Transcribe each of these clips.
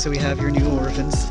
so we have your new orphans.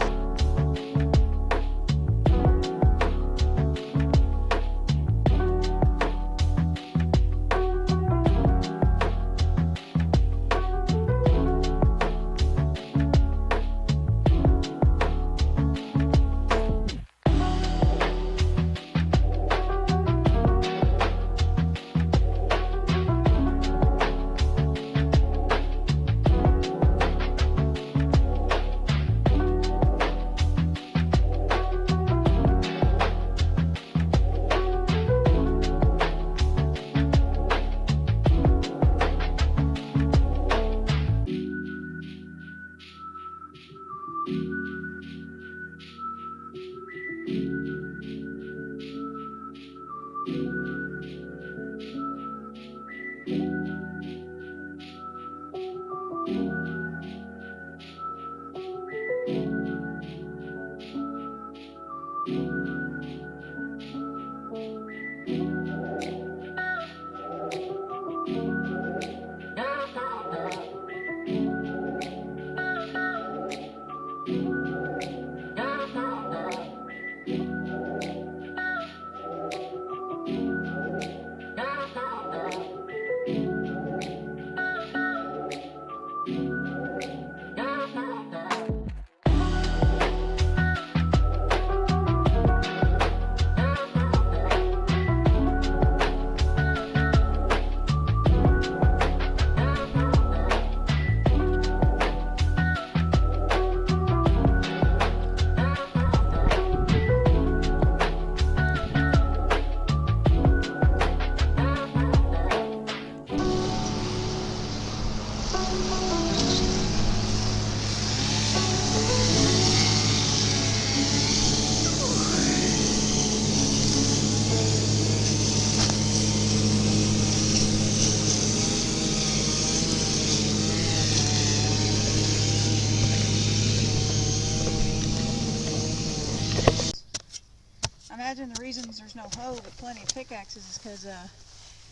I imagine the reasons there's no hoe but plenty of pickaxes is because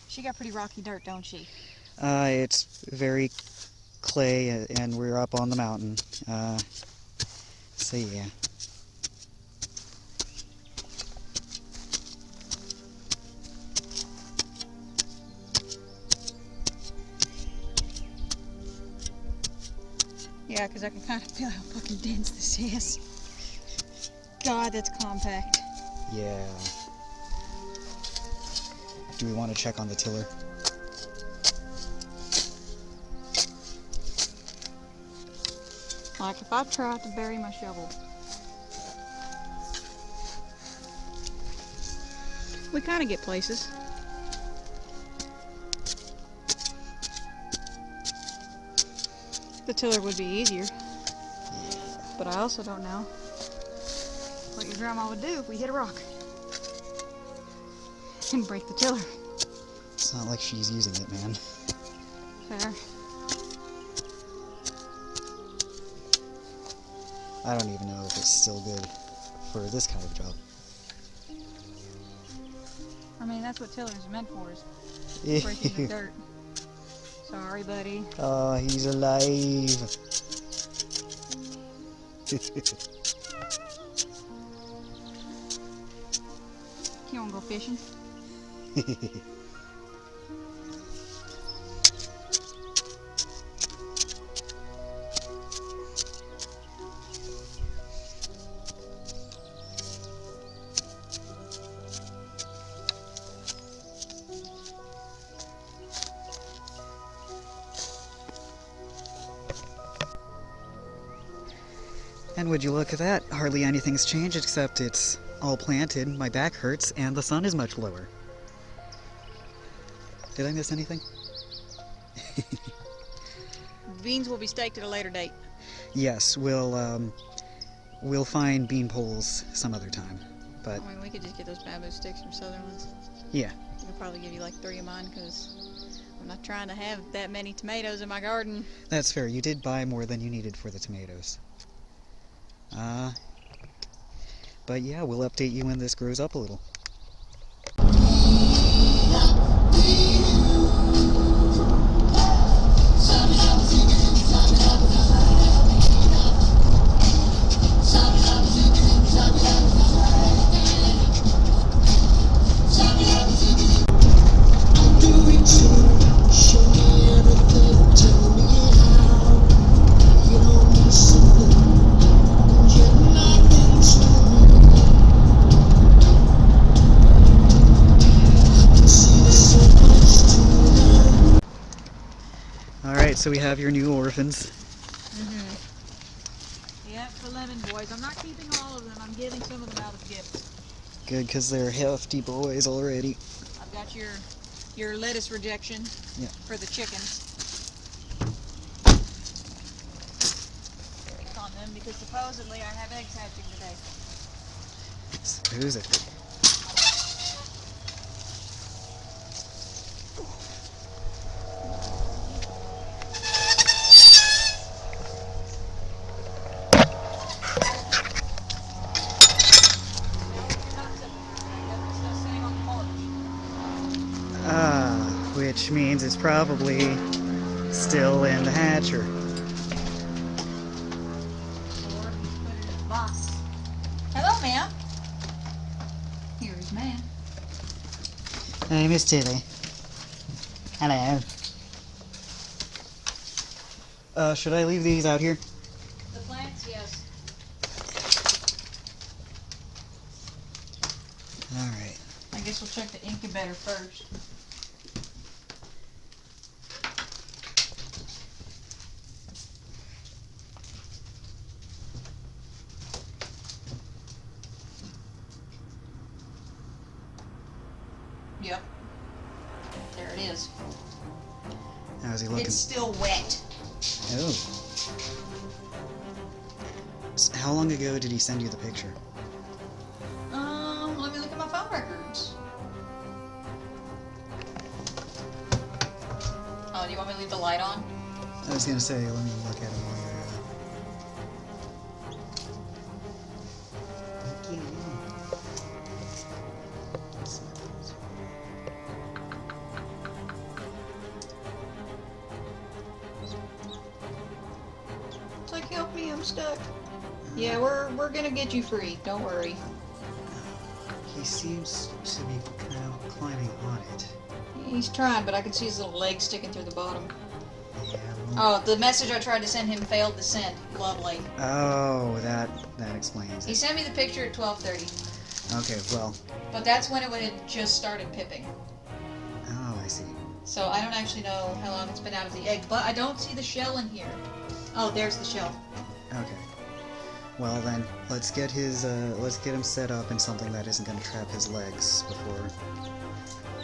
she got pretty rocky dirt, don't she? It's very clay, and we're up on the mountain. So yeah. Yeah, because I can kind of feel how fucking dense this is. God, that's compact. Yeah. Do we want to check on the tiller? Like if I tried to bury my shovel. We kind of get places. The tiller would be easier. But I also don't know what your grandma would do if we hit a rock and break the tiller. It's not like she's using it, man. Fair. I don't even know if it's still good for this kind of job. I mean, that's what tillers are meant for, is breaking the dirt. Sorry, buddy. Oh, he's alive. You wanna go fishing? And would you look at that? Hardly anything's changed except it's all planted, my back hurts, and the sun is much lower. Did I miss anything? Beans will be staked at a later date. Yes, we'll find bean poles some other time. But I mean, we could just get those bamboo sticks from Southern ones. yeah. I could probably give you like 3 of mine because I'm not trying to have that many tomatoes in my garden. That's fair. You did buy more than you needed for the tomatoes. But yeah, we'll update you when this grows up a little. so we have your new orphans. Yep, the lemon boys. I'm not keeping all of them. I'm giving some of them out as gifts. Good, because they're hefty boys already. I've got your lettuce rejection for the chickens. On them because supposedly I have eggs hatching today. Supposedly. Which means it's probably still in the hatcher. Hello, ma'am. Here's ma'am. Hey, Miss Tilly. Hello. Should I leave these out here? The plants, yes. Alright. I guess we'll check the incubator first. Yep. There it is. How's he looking? It's still wet. Oh. How long ago did he send you the picture? Let me look at my phone records. Oh, do you want me to leave the light on? I was gonna say, let me look at him while It's like, help me, I'm stuck. Yeah, we're gonna get you free. Don't worry. He seems to be kind of climbing on it. He's trying, but I can see his little legs sticking through the bottom. Yeah. Oh, the message I tried to send him failed to send. Lovely. Oh, that explains He it. sent me the picture at 12:30. Okay, well. But that's when it had just started pipping. Oh, I see. So I don't actually know how long it's been out of the egg, but I don't see the shell in here. Oh, there's the shell. Okay. Well then, let's get him set up in something that isn't going to trap his legs before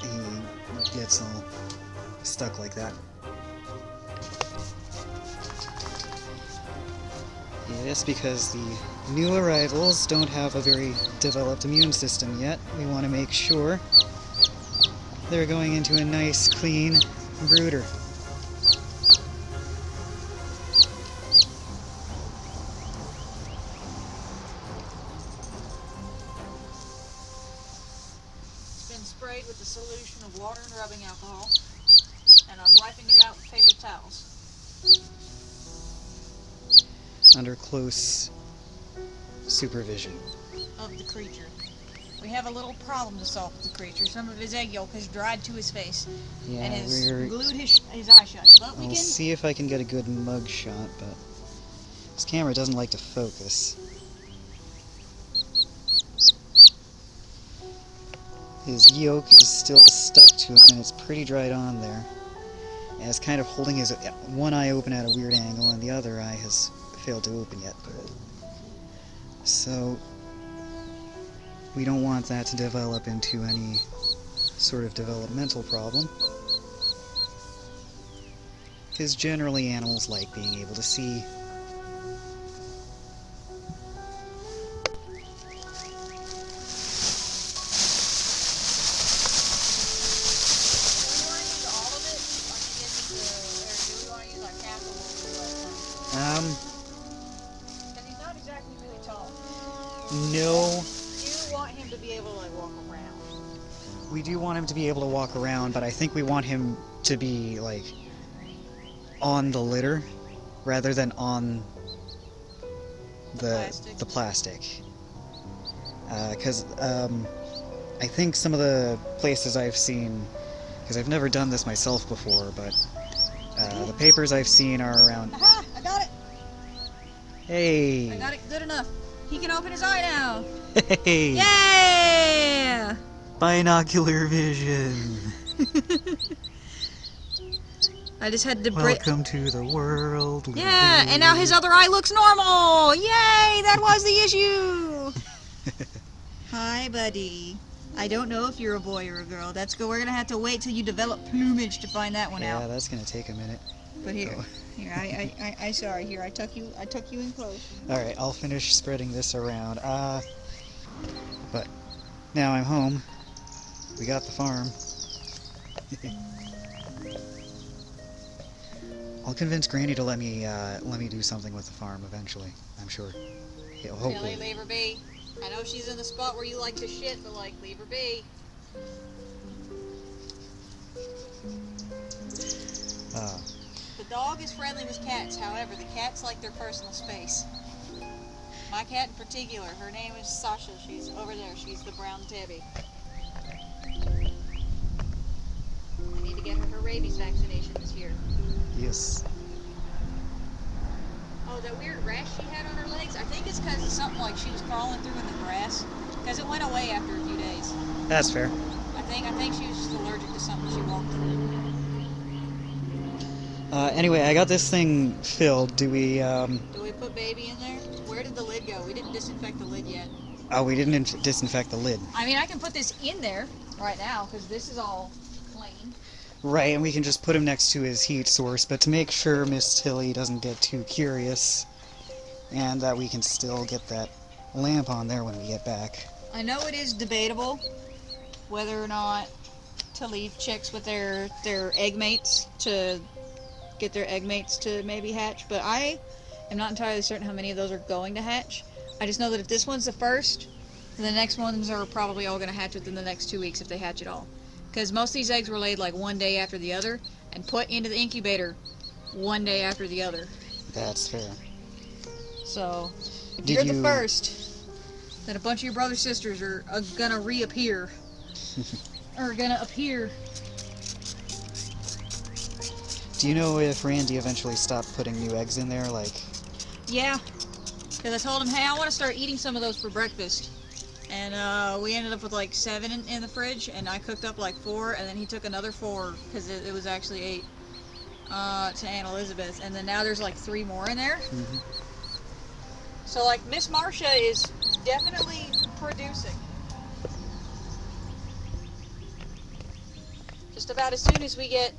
he gets all stuck like that. Yes, because the new arrivals don't have a very developed immune system yet. We want to make sure they're going into a nice, clean brooder. Sprayed with a solution of water and rubbing alcohol, and I'm wiping it out with paper towels. Under close supervision. Of the creature. We have a little problem to solve with the creature. Some of his egg yolk has dried to his face Yeah, and has we're... glued his eye shut. But we I'll can see if I can get a good mug shot, but this camera doesn't like to focus. His yolk is still stuck to him, and it's pretty dried on there. And it's kind of holding his one eye open at a weird angle, and the other eye has failed to open yet. So, we don't want that to develop into any sort of developmental problem. Because generally animals like being able to see. Because he's not exactly really tall. No. You want him to be able to like walk around. We do want him to be able to walk around, but I think we want him to be, like, on the litter rather than on the plastic. Because I think some of the places I've seen, because I've never done this myself before, but the papers I've seen are around... Aha! I got it! Hey! I got it good enough. He can open his eye now. Hey! Yeah! Binocular vision! I just had to break. Welcome to the world. Yeah, and now his other eye looks normal. Yay! That was the issue. Hi, buddy. I don't know if you're a boy or a girl. We're gonna have to wait till you develop plumage to find that one out. Yeah, that's gonna take a minute. But here, Oh. here, I sorry. Here, I tuck you in close. All right, I'll finish spreading this around. But now I'm home. We got the farm. I'll convince Granny to let me do something with the farm eventually. I'm sure. Yeah, hopefully. Really, leave her be. I know she's in the spot where you like to shit, but like, leave her be. The dog is friendly with cats. However, the cats like their personal space. My cat in particular, her name is Sasha. She's over there. She's the brown tabby. I need to get her rabies vaccination this year. Yes. Oh, that weird rash she had on her legs, I think it's because of something like she was crawling through in the grass. Because it went away after a few days. That's fair. I think she was just allergic to something she walked through. Anyway, I got this thing filled. Do we Put baby in there? Where did the lid go? We didn't disinfect the lid yet. Oh, we didn't disinfect the lid. I mean, I can put this in there right now because this is all clean. Right, and we can just put him next to his heat source, but to make sure Miss Tilly doesn't get too curious, and that we can still get that lamp on there when we get back. I know it is debatable whether or not to leave chicks with their egg mates to get their egg mates to maybe hatch, but I am not entirely certain how many of those are going to hatch. I just know that if this one's the first, then the next ones are probably all going to hatch within the next 2 weeks if they hatch at all. Because most of these eggs were laid like one day after the other and put into the incubator one day after the other. That's fair. So, if you're the first, then a bunch of your brother sisters are gonna reappear. Or gonna appear. Do you know if Randy eventually stopped putting new eggs in there? Like, yeah, because I told him, hey, I want to start eating some of those for breakfast. And we ended up with like 7 in the fridge, and I cooked up like 4, and then he took another 4, because it was actually 8 to Aunt Elizabeth. And then now there's like 3 more in there. mm-hmm. So like Miss Marcia is definitely producing. Just about as soon as we get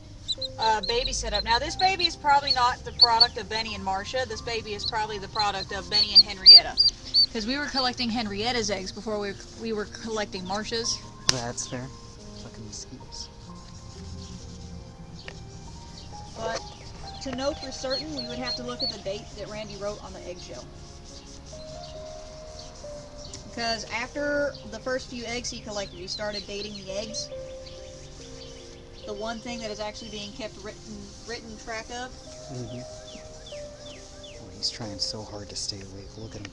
baby set up. Now this baby is probably not the product of Benny and Marcia. This baby is probably the product of Benny and Henrietta. Because we were collecting Henrietta's eggs before we were collecting Marcia's. That's fair. Fucking mosquitoes. But to know for certain, we would have to look at the date that Randy wrote on the eggshell. Because after the first few eggs he collected, he started dating the eggs. The one thing that is actually being kept written track of. Mm-hmm. Oh, he's trying so hard to stay awake. Look at him.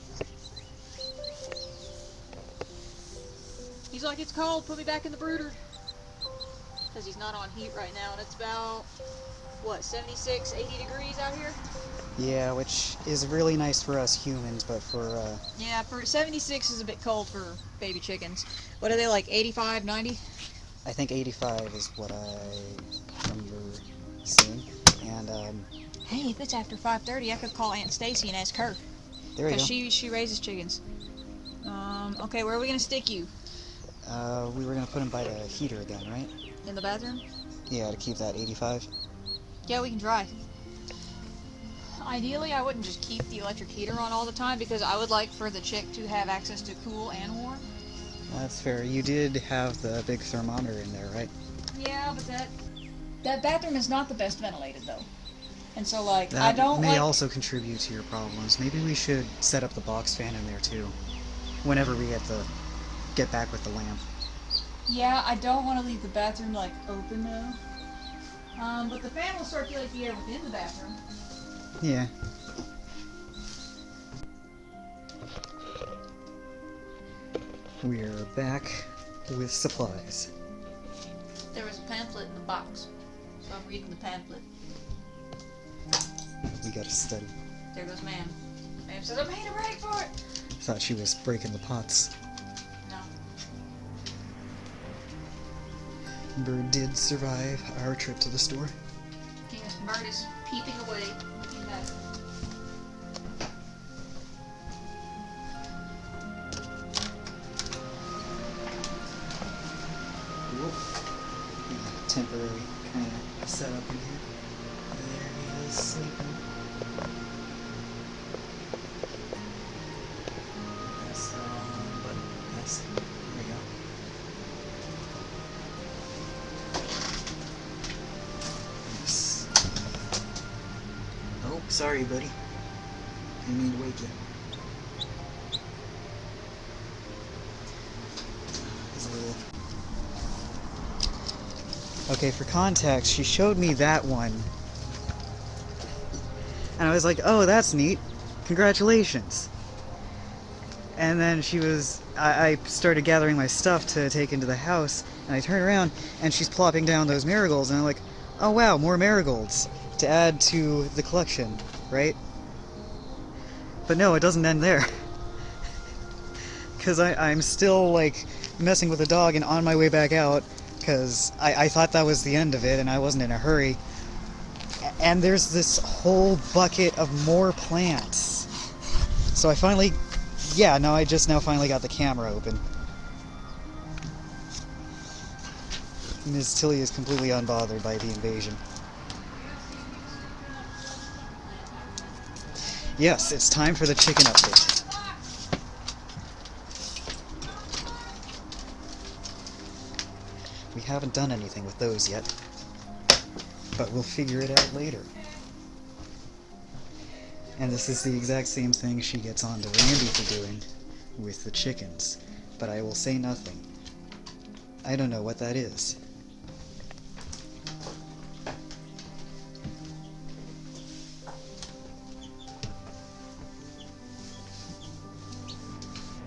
He's like, it's cold, put me back in the brooder. Because he's not on heat right now, and it's about, what, 76, 80 degrees out here? Yeah, which is really nice for us humans, but for, Yeah, for 76 is a bit cold for baby chickens. What are they, like 85, 90? I think 85 is what I remember seeing. And, Hey, if it's after 5:30, I could call Aunt Stacy and ask her. there we go. Because she raises chickens. Okay, where are we going to stick you? We were gonna put him by the heater again, right? In the bathroom? Yeah, to keep that 85. Yeah, we can try. Ideally, I wouldn't just keep the electric heater on all the time because I would like for the chick to have access to cool and warm. That's fair. You did have the big thermometer in there, right? Yeah, but that bathroom is not the best ventilated though. And so like, That I don't may like... also contribute to your problems. Maybe we should set up the box fan in there too. Whenever we get back with the lamp. Yeah, I don't want to leave the bathroom like open though. But the fan will circulate the air within the bathroom. Yeah. We're back with supplies. There was a pamphlet in the box, so I'm reading the pamphlet. We gotta study. There goes Ma'am. Ma'am says, I made a break for it! Thought she was breaking the pots. No. Bird did survive our trip to the store. bird is peeping away. Looking back. Temporary kind of setup in here. There he is sleeping. That's the wrong button. Yes. There we go. Yes. Oh, sorry, buddy. Didn't mean to wake you. He's a little. Okay, for context, she showed me that one. And I was like, oh, that's neat. Congratulations. And then I started gathering my stuff to take into the house, and I turn around, and she's plopping down those marigolds, and I'm like, oh wow, more marigolds to add to the collection, right? But no, it doesn't end there. Because I'm still, like, messing with the dog and on my way back out, because I thought that was the end of it, and I wasn't in a hurry. And there's this whole bucket of more plants. So I finally... Yeah, no, I just now finally got the camera open. Ms. Tilly is completely unbothered by the invasion. Yes, it's time for the chicken update. We haven't done anything with those yet, but we'll figure it out later. And this is the exact same thing she gets on to Randy for doing with the chickens, but I will say nothing. I don't know what that is.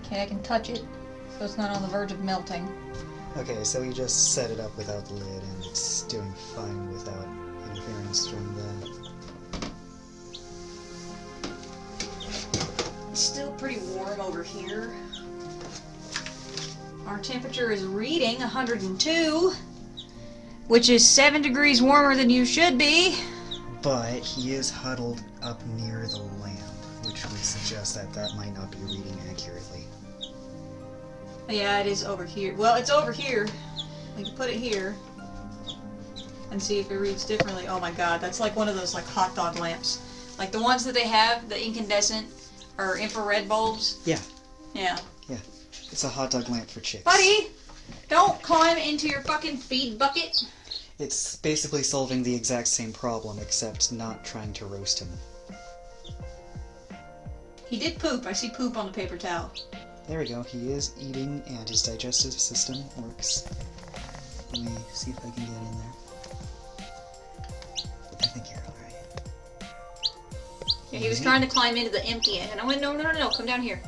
Okay, I can touch it, so it's not on the verge of melting. Okay, so we just set it up without the lid, and it's doing fine without interference from the... It's still pretty warm over here. Our temperature is reading 102, which is 7 degrees warmer than you should be. But he is huddled up near the lamp, which would suggest that that might not be reading accurately. Yeah, it is over here. Well, it's over here. We can put it here and see if it reads differently. Oh my god, that's like one of those like hot dog lamps. Like the ones that they have, the incandescent or infrared bulbs. Yeah. Yeah. Yeah. It's a hot dog lamp for chicks. Buddy, don't climb into your fucking feed bucket. It's basically solving the exact same problem, except not trying to roast him. He did poop. I see poop on the paper towel. There we go. He is eating, and his digestive system works. Let me see if I can get in there. I think you're alright. Yeah, he was trying to climb into the empty end, and I went, no, come down here.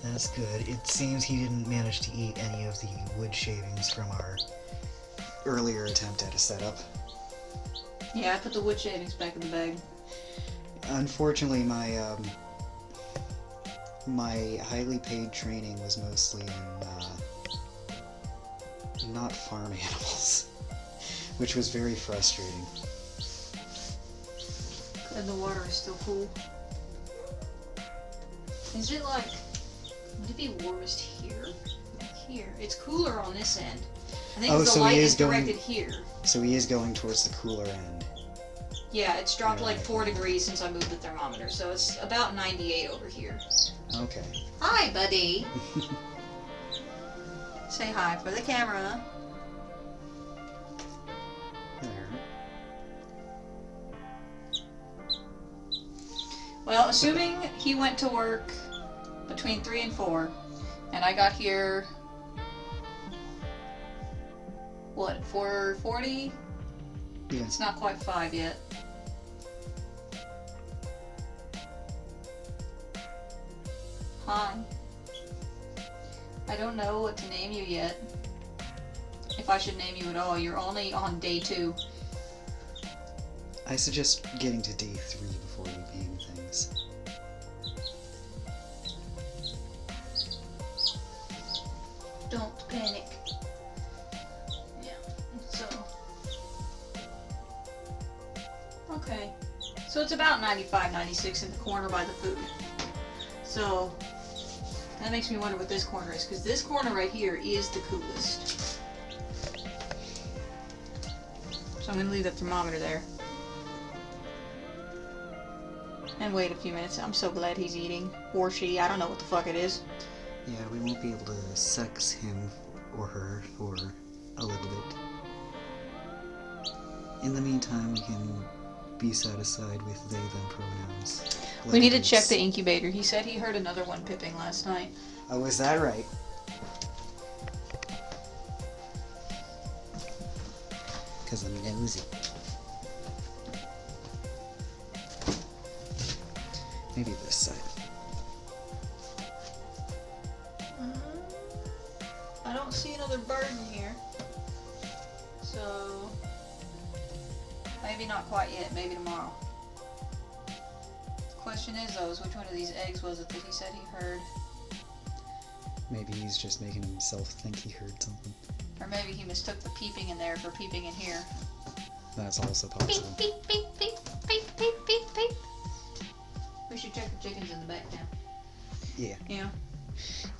That's good. It seems he didn't manage to eat any of the wood shavings from our earlier attempt at a setup. Yeah, I put the wood shavings back in the bag. Unfortunately, my highly paid training was mostly in not farm animals, which was very frustrating. And the water is still cool. Is it like, would it be warmest here? Like here? It's cooler on this end. I think the light is directed here. So he is going towards the cooler end. Yeah, it's dropped like 4 degrees since I moved the thermometer, so it's about 98 over here. Okay. Hi, buddy. Say hi for the camera. There. Well, assuming he went to work between 3 and 4, and I got here, what, 4:40? Yeah. It's not quite 5 yet. Hi. I don't know what to name you yet. If I should name you at all. You're only on day 2. I suggest getting to day 3 before you name things. Don't panic. Yeah, so... So it's about 95, 96 in the corner by the food. So that makes me wonder what this corner is, because this corner right here is the coolest. So I'm going to leave that thermometer there. And wait a few minutes. I'm so glad he's eating. Or she. I don't know what the fuck it is. Yeah, we won't be able to sex him or her for a little bit. In the meantime, we can be satisfied with they, them pronouns. We need to check the incubator. He said he heard another one pipping last night. Oh, is that right? Because I'm nosy. Maybe this side. I don't see another bird in here. So maybe not quite yet. Maybe tomorrow. The question is, though, is which one of these eggs was it that he said he heard? Maybe he's just making himself think he heard something. Or maybe he mistook the peeping in there for peeping in here. That's also possible. Beep, beep, beep, beep, beep, beep, beep, beep. We should check the chickens in the back now. Yeah. Yeah.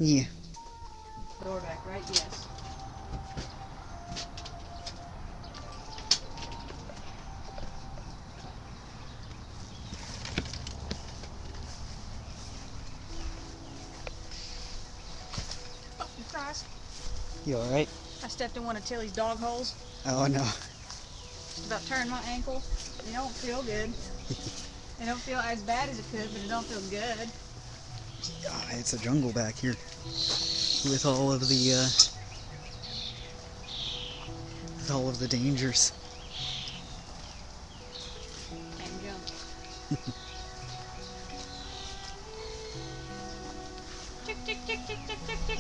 Yeah. Door back, right? Yes. Fucking Christ. You alright? I stepped in one of Tilly's dog holes. Oh no. Just about turned my ankle. It don't feel good. It don't feel as bad as it could, but it don't feel good. Ah, it's a jungle back here. With all of the, with all of the dangers. And jump. Tick, tick, tick, tick, tick, tick, tick.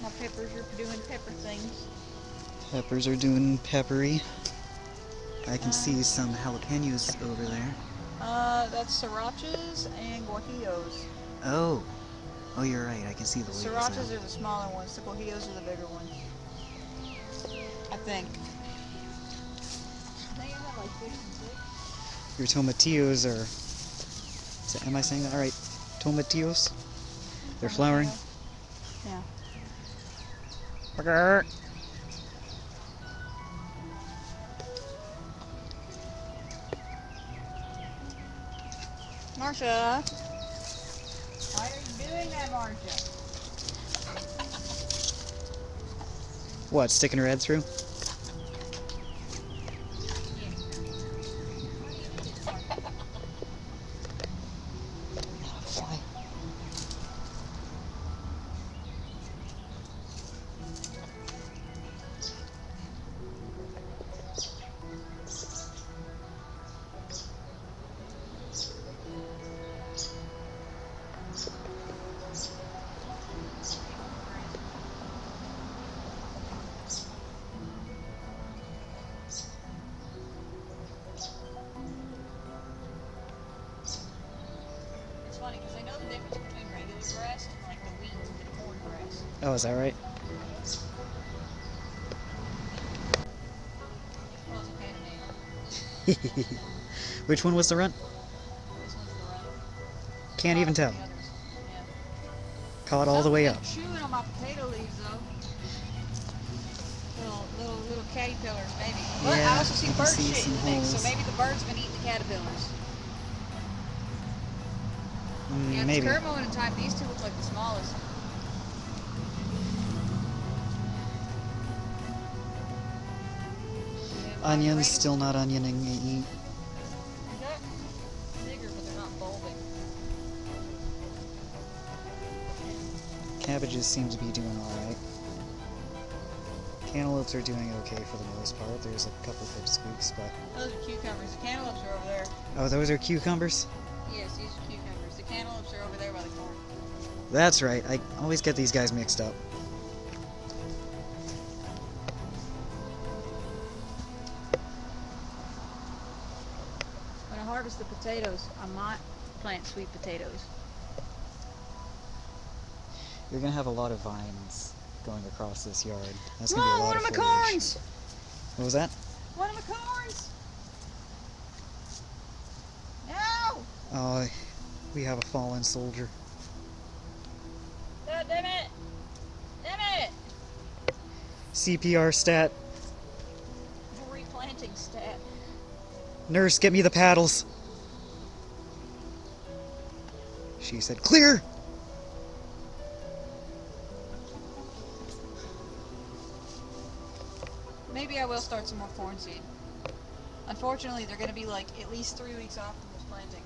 My peppers are doing pepper things. Peppers are doing peppery. I can see some jalapenos over there. That's srirachas and guajillos. Oh. Oh, you're right. I can see the labels Srirachas now. are the smaller ones. The guajillos are the bigger ones. I think. They have like 6 and 6. Your tomatillos are... Am I saying that all right? Tomatillos? They're flowering? Yeah. Brrr. Marcia. Why are you doing that, Marcia? What, sticking her head through? Fly. It's funny because I know the difference between regular grass and like the wheat and the corn grass. Oh, is that right? Well, it's a pain in the ass. Which one was the runt? This one's the run. Can't even tell. The others. Yeah. Caught all the way up. Chewing on my potato leaves though. Little caterpillars maybe. But Yeah, I also see I can bird see shit in some the mix, so holes. maybe the bird's been eating the caterpillars. Yeah, Maybe. this curve moment in time, these two look like the smallest. Onions still not onioning me. They got bigger, but they're not bulbing. Cabbages seem to be doing alright. Cantaloupes are doing okay for the most part. There's a couple of pipsqueaks, but... Those are cucumbers. The cantaloupes are over there. Oh, those are cucumbers? Yes, these are cucumbers. The cantaloupes are over there by the corn. That's right. I always get these guys mixed up. When I harvest the potatoes, I might plant sweet potatoes. You're gonna have a lot of vines going across this yard. That's Come gonna be on, a lot one of of my foliage. corns! What was that? One of my corns! No! Oh, we have a fallen soldier. God damn it! Damn it! CPR stat. Replanting stat. Nurse, get me the paddles. She said, clear! Maybe I will start some more corn seed. Unfortunately, they're going to be like at least 3 weeks off from this planting.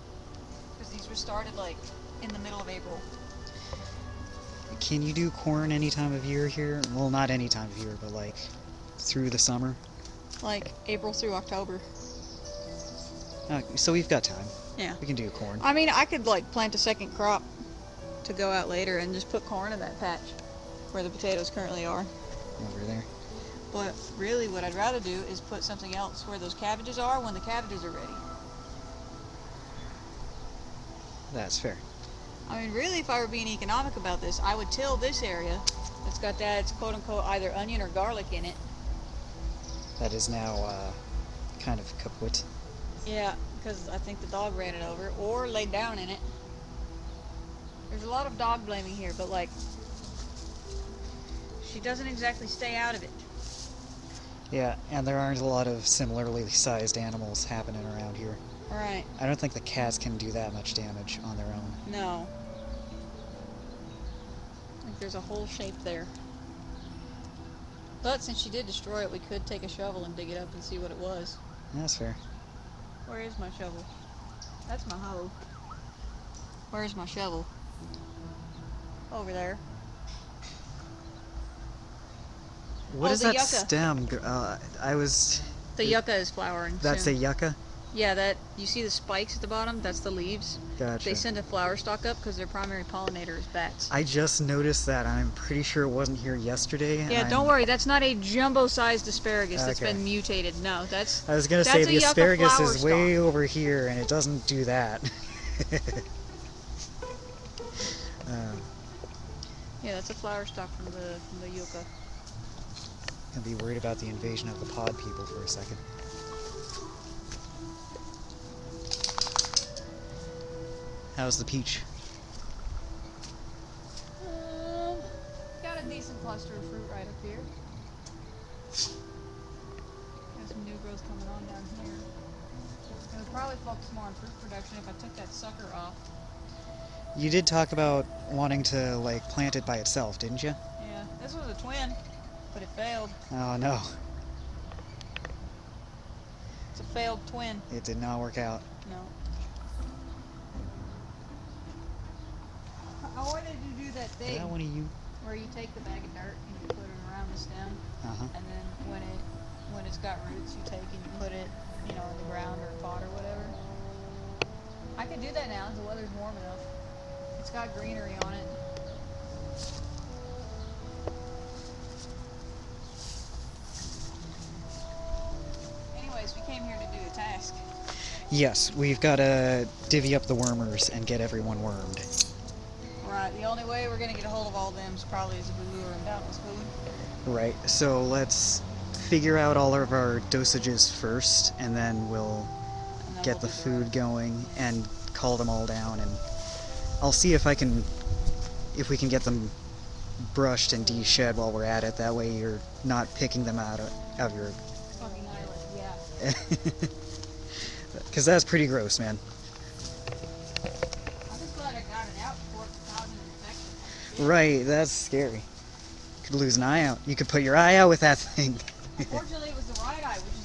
Because these were started like in the middle of April. Can you do corn any time of year here? Well, not any time of year, but like through the summer. Like April through October. So we've got time. Yeah. We can do corn. I mean, I could like plant a second crop to go out later and just put corn in that patch where the potatoes currently are. Over there. But really what I'd rather do is put something else where those cabbages are when the cabbages are ready. That's fair. I mean, really, if I were being economic about this, I would till this area that's got that, it's quote-unquote either onion or garlic in it. That is now kind of kaput. Yeah, because I think the dog ran it over, or laid down in it. There's a lot of dog blaming here, but like, she doesn't exactly stay out of it. Yeah, and there aren't a lot of similarly sized animals happening around here. Right. I don't think the cats can do that much damage on their own. No. Like there's a whole shape there. But since she did destroy it, we could take a shovel and dig it up and see what it was. That's fair. Where is my shovel? That's my hoe. Where's my shovel? Over there. What Oh, is the that yucca. stem? I was... The yucca is flowering. That's soon. a yucca? Yeah, that you see the spikes at the bottom? That's the leaves. Gotcha. They send a flower stalk up because their primary pollinator is bats. I just noticed that. I'm pretty sure it wasn't here yesterday. Yeah, don't worry. That's not a jumbo-sized asparagus that's Okay. been mutated. No, that's. I was gonna That's say a the yucca asparagus flower is way stalk. over here, and it doesn't do that. Yeah, that's a flower stalk from the yucca. Gonna be worried about the invasion of the pod people for a second. How's the peach? Got a decent cluster of fruit right up here. Got some new growth coming on down here. I would probably focus more on fruit production if I took that sucker off. You did talk about wanting to like plant it by itself, didn't you? Yeah, this was a twin, but it failed. Oh no, It's a failed twin. it did not work out. No. I wanted to do that Is thing that one of you? where you take the bag of dirt and you put it around the stem, Uh-huh. and then when it's got roots, you take and you put it, in the ground or a pot or whatever. I could do that now as the weather's warm enough. It's got greenery on it. Anyways, we came here to do a task. Yes, we've got to divvy up the wormers and get everyone wormed. Right, the only way we're going to get a hold of all of them is probably as a boo or a doubtless food. Right, so let's figure out all of our dosages first, and then we'll And then get the we'll do food going and call them all down, and I'll see if we can get them brushed and de-shed while we're at it. That way you're not picking them out of your... Fucking island, yeah. Because that's pretty gross, man. I'm just glad I got it out before it caused an infection. Right, that's scary. Could lose an eye out. You could put your eye out with that thing. Fortunately, it was the right eye, which is